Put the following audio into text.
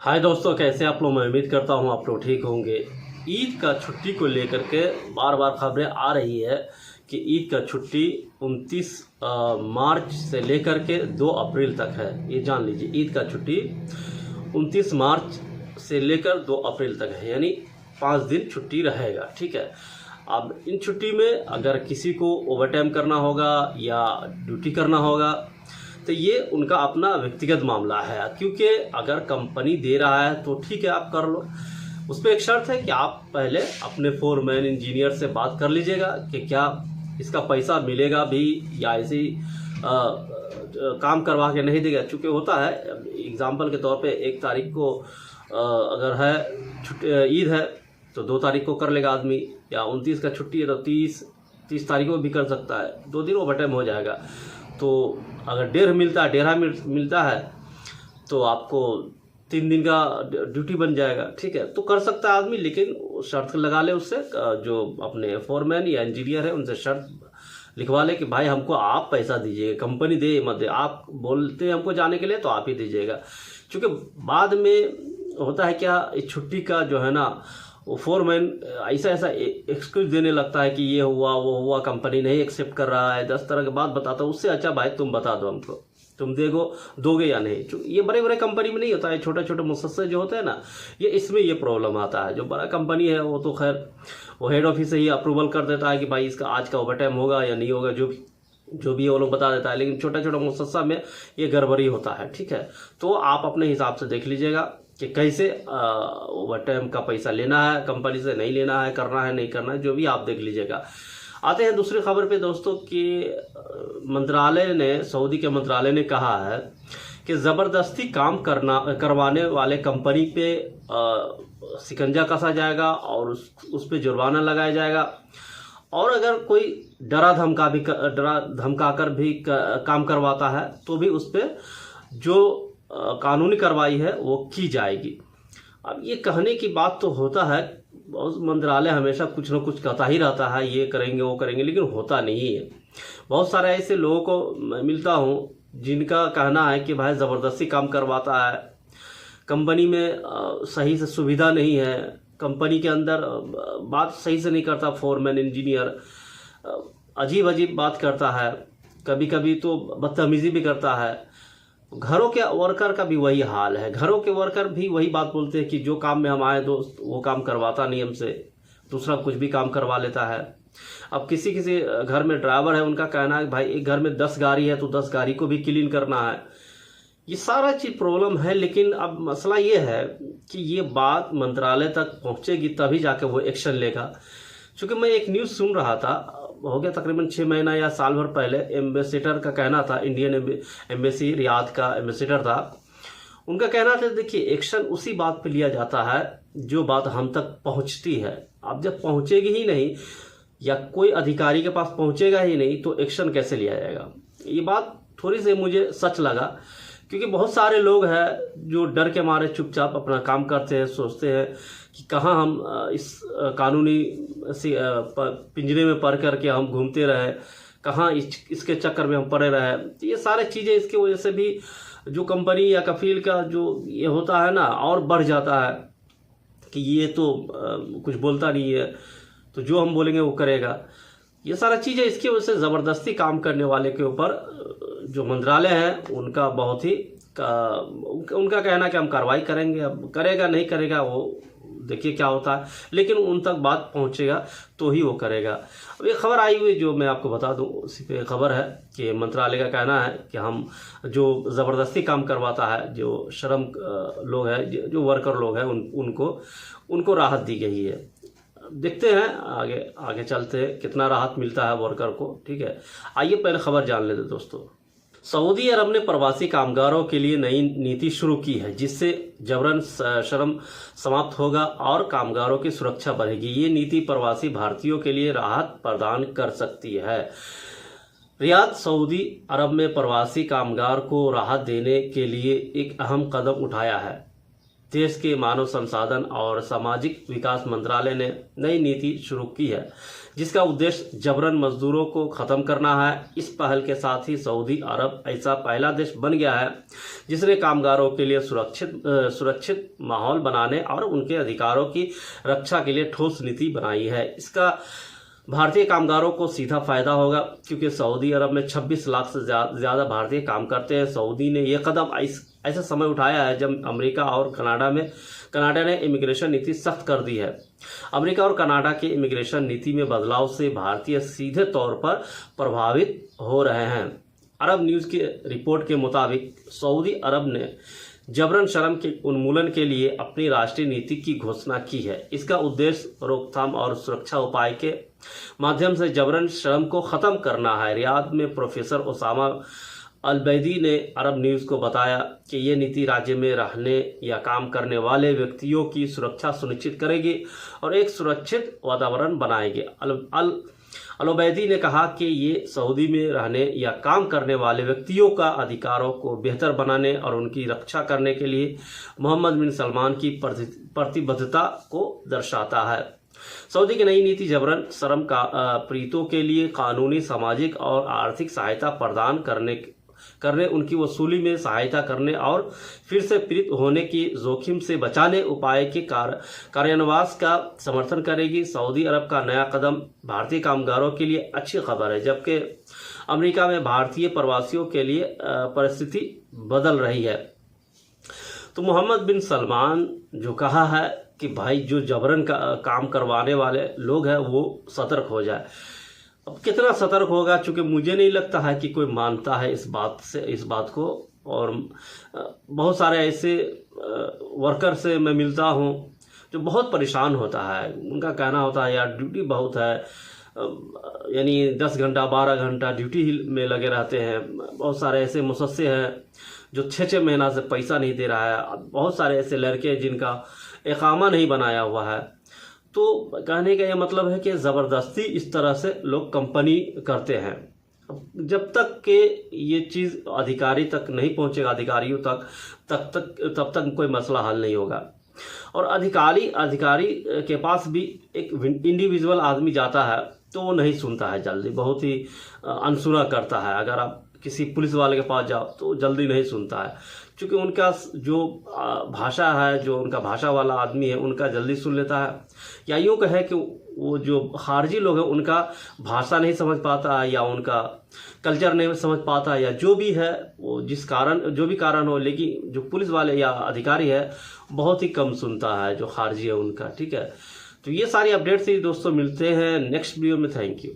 हाय दोस्तों, कैसे आप लोग। मैं उम्मीद करता हूँ आप लोग ठीक होंगे। ईद का छुट्टी को लेकर के बार बार खबरें आ रही है कि ईद का छुट्टी 29 मार्च से लेकर के 2 अप्रैल तक है। ये जान लीजिए, ईद का छुट्टी 29 मार्च से लेकर 2 अप्रैल तक है, यानी 5 दिन छुट्टी रहेगा। ठीक है। अब इन छुट्टी में अगर किसी को ओवर टाइम करना होगा या ड्यूटी करना होगा तो ये उनका अपना व्यक्तिगत मामला है, क्योंकि अगर कंपनी दे रहा है तो ठीक है, आप कर लो। उस पर एक शर्त है कि आप पहले अपने फोरमैन इंजीनियर से बात कर लीजिएगा कि क्या इसका पैसा मिलेगा भी या ऐसे ही काम करवा के नहीं देगा। चूँकि होता है, एग्जाम्पल के तौर पे 1 तारीख को अगर है ईद है तो 2 तारीख को कर लेगा आदमी, या 29 का छुट्टी है तो 30 तारीख को भी कर सकता है। 2 दिन ओवर टाइम हो जाएगा। तो अगर डेढ़ा मिलता है तो आपको 3 दिन का ड्यूटी बन जाएगा। ठीक है, तो कर सकता है आदमी, लेकिन शर्त लगा ले उससे, जो अपने फोरमैन या इंजीनियर है उनसे शर्त लिखवा ले कि भाई हमको आप पैसा दीजिएगा, कंपनी दे मत दे। आप बोलते हैं हमको जाने के लिए तो आप ही दीजिएगा। क्योंकि बाद में होता है क्या, इस छुट्टी का जो है ना, वो फोरमैन ऐसा एक्सक्यूज देने लगता है कि ये हुआ वो हुआ, कंपनी नहीं एक्सेप्ट कर रहा है, 10 तरह की बात बताता है। उससे अच्छा भाई तुम बता दो हमको, तुम दोगे या नहीं। ये बड़े बड़े कंपनी में नहीं होता है, छोटे छोटे मुसस्से जो होते हैं ना, ये इसमें ये प्रॉब्लम आता है। जो बड़ा कंपनी है वो तो खैर वो हेड ऑफिस से ही अप्रूवल कर देता है कि भाई इसका आज का ओवर टाइम होगा या नहीं होगा, जो भी वो लोग बता देता है। लेकिन छोटा छोटा मुसस्सा में ये गड़बड़ी होता है। ठीक है, तो आप अपने हिसाब से देख लीजिएगा कि कैसे ओवर टाइम का पैसा लेना है, कंपनी से नहीं लेना है, करना है नहीं करना है, जो भी आप देख लीजिएगा। आते हैं दूसरी खबर पे दोस्तों कि सऊदी के मंत्रालय ने कहा है कि ज़बरदस्ती काम करवाने वाले कंपनी पे शिकंजा कसा जाएगा और उस पे जुर्माना लगाया जाएगा। और अगर कोई डरा धमका कर भी काम करवाता है तो भी उस पर जो कानूनी कार्रवाई है वो की जाएगी। अब ये कहने की बात तो होता है, बहुत मंत्रालय हमेशा कुछ न कुछ कहता ही रहता है, ये करेंगे वो करेंगे, लेकिन होता नहीं है। बहुत सारे ऐसे लोगों को मैं मिलता हूँ जिनका कहना है कि भाई ज़बरदस्ती काम करवाता है, कंपनी में सही से सुविधा नहीं है, कंपनी के अंदर बात सही से नहीं करता, फोरमैन इंजीनियर अजीब बात करता है, कभी कभी तो बदतमीजी भी करता है। घरों के वर्कर का भी वही हाल है। घरों के वर्कर भी वही बात बोलते हैं कि जो काम में हम आए दोस्त वो काम करवाता नहीं हमसे, दूसरा कुछ भी काम करवा लेता है। अब किसी घर में ड्राइवर है, उनका कहना है भाई एक घर में 10 गाड़ी है तो 10 गाड़ी को भी क्लीन करना है। ये सारा चीज़ प्रॉब्लम है। लेकिन अब मसला ये है कि ये बात मंत्रालय तक पहुँचेगी तभी जाके वो एक्शन लेगा। चूँकि मैं एक न्यूज़ सुन रहा था, हो गया तकरीबन 6 महीना या साल भर पहले, एम्बेसडर का कहना था, इंडियन एम्बेसी रियाद का एम्बेसडर था, उनका कहना था देखिए एक्शन उसी बात पे लिया जाता है जो बात हम तक पहुंचती है। अब जब पहुंचेगी ही नहीं या कोई अधिकारी के पास पहुंचेगा ही नहीं तो एक्शन कैसे लिया जाएगा। ये बात थोड़ी सी मुझे सच लगा, क्योंकि बहुत सारे लोग हैं जो डर के मारे चुपचाप अपना काम करते हैं, सोचते हैं कि कहाँ हम इस कानूनी पिंजरे में पड़ करके हम घूमते रहे, कहाँ इसके चक्कर में हम पड़े रहे। ये सारे चीज़ें इसकी वजह से भी जो कंपनी या कफील का जो ये होता है ना, और बढ़ जाता है कि ये तो कुछ बोलता नहीं है तो जो हम बोलेंगे वो करेगा। ये सारा चीज़ें इसकी वजह से ज़बरदस्ती काम करने वाले के ऊपर जो मंत्रालय है उनका बहुत ही उनका कहना कि हम कार्रवाई करेंगे। अब करेगा नहीं करेगा वो देखिए क्या होता है, लेकिन उन तक बात पहुंचेगा तो ही वो करेगा। अब ये खबर आई हुई जो मैं आपको बता दूं, उसी पे खबर है कि मंत्रालय का कहना है कि हम जो ज़बरदस्ती काम करवाता है, जो श्रम लोग हैं, जो वर्कर लोग हैं, उनको राहत दी गई है। देखते हैं आगे चलते हैं कितना राहत मिलता है वर्कर को। ठीक है, आइए पहले खबर जान लेते दोस्तों। सऊदी अरब ने प्रवासी कामगारों के लिए नई नीति शुरू की है, जिससे जबरन श्रम समाप्त होगा और कामगारों की सुरक्षा बढ़ेगी। ये नीति प्रवासी भारतीयों के लिए राहत प्रदान कर सकती है। रियाद सऊदी अरब में प्रवासी कामगार को राहत देने के लिए एक अहम कदम उठाया है। देश के मानव संसाधन और सामाजिक विकास मंत्रालय ने नई नीति शुरू की है जिसका उद्देश्य जबरन मजदूरों को ख़त्म करना है। इस पहल के साथ ही सऊदी अरब ऐसा पहला देश बन गया है जिसने कामगारों के लिए सुरक्षित माहौल बनाने और उनके अधिकारों की रक्षा के लिए ठोस नीति बनाई है। इसका भारतीय कामगारों को सीधा फायदा होगा क्योंकि सऊदी अरब में 26 लाख से ज़्यादा भारतीय काम करते हैं। सऊदी ने यह कदम ऐसा समय उठाया है जब अमेरिका और कनाडा ने इमिग्रेशन नीति सख्त कर दी है। अमेरिका और कनाडा के इमिग्रेशन नीति में बदलाव से भारतीय सीधे तौर पर प्रभावित हो रहे हैं। अरब न्यूज़ की रिपोर्ट के मुताबिक सऊदी अरब ने जबरन श्रम के उन्मूलन के लिए अपनी राष्ट्रीय नीति की घोषणा की है। इसका उद्देश्य रोकथाम और सुरक्षा उपाय के माध्यम से जबरन श्रम को ख़त्म करना है। रियाद में प्रोफेसर ओसामा अलबैदी ने अरब न्यूज़ को बताया कि ये नीति राज्य में रहने या काम करने वाले व्यक्तियों की सुरक्षा सुनिश्चित करेगी और एक सुरक्षित वातावरण बनाएगी। अलबैदी ने कहा कि ये सऊदी में रहने या काम करने वाले व्यक्तियों का अधिकारों को बेहतर बनाने और उनकी रक्षा करने के लिए मोहम्मद बिन सलमान की प्रतिबद्धता को दर्शाता है। सऊदी की नई नीति जबरन श्रम का पीड़ितों के लिए कानूनी, सामाजिक और आर्थिक सहायता प्रदान करने उनकी वसूली में सहायता करने और फिर से पीड़ित होने की जोखिम से बचाने उपाय के कार्यान्वयन का समर्थन करेगी। सऊदी अरब का नया कदम भारतीय कामगारों के लिए अच्छी खबर है, जबकि अमेरिका में भारतीय प्रवासियों के लिए परिस्थिति बदल रही है। तो मोहम्मद बिन सलमान जो कहा है कि भाई जो जबरन काम करवाने वाले लोग हैं वो सतर्क हो जाए। अब कितना सतर्क होगा, चूँकि मुझे नहीं लगता है कि कोई मानता है इस बात को। और बहुत सारे ऐसे वर्कर से मैं मिलता हूँ जो बहुत परेशान होता है। उनका कहना होता है यार ड्यूटी बहुत है, यानी 10 घंटा 12 घंटा ड्यूटी में लगे रहते हैं। बहुत सारे ऐसे मुसस्से हैं जो 6-6 महीना से पैसा नहीं दे रहा है। बहुत सारे ऐसे लड़के जिनका इकामा नहीं बनाया हुआ है। तो कहने का यह मतलब है कि ज़बरदस्ती इस तरह से लोग कंपनी करते हैं। जब तक कि ये चीज़ अधिकारी तक नहीं पहुंचेगा, अधिकारियों तब तक कोई मसला हल नहीं होगा। और अधिकारी के पास भी एक इंडिविजुअल आदमी जाता है तो वो नहीं सुनता है जल्दी, बहुत ही अनसुना करता है। अगर आप किसी पुलिस वाले के पास जाओ तो जल्दी नहीं सुनता है, क्योंकि उनका जो भाषा है, जो उनका भाषा वाला आदमी है उनका जल्दी सुन लेता है। या यूँ कहे कि वो जो खारजी लोग हैं उनका भाषा नहीं समझ पाता है या उनका कल्चर नहीं समझ पाता है, या जो भी है वो जो भी कारण हो। लेकिन जो पुलिस वाले या अधिकारी है बहुत ही कम सुनता है जो खारजी है उनका। ठीक है, तो ये सारी अपडेट्स ही दोस्तों मिलते हैं नेक्स्ट वीडियो में। Thank you.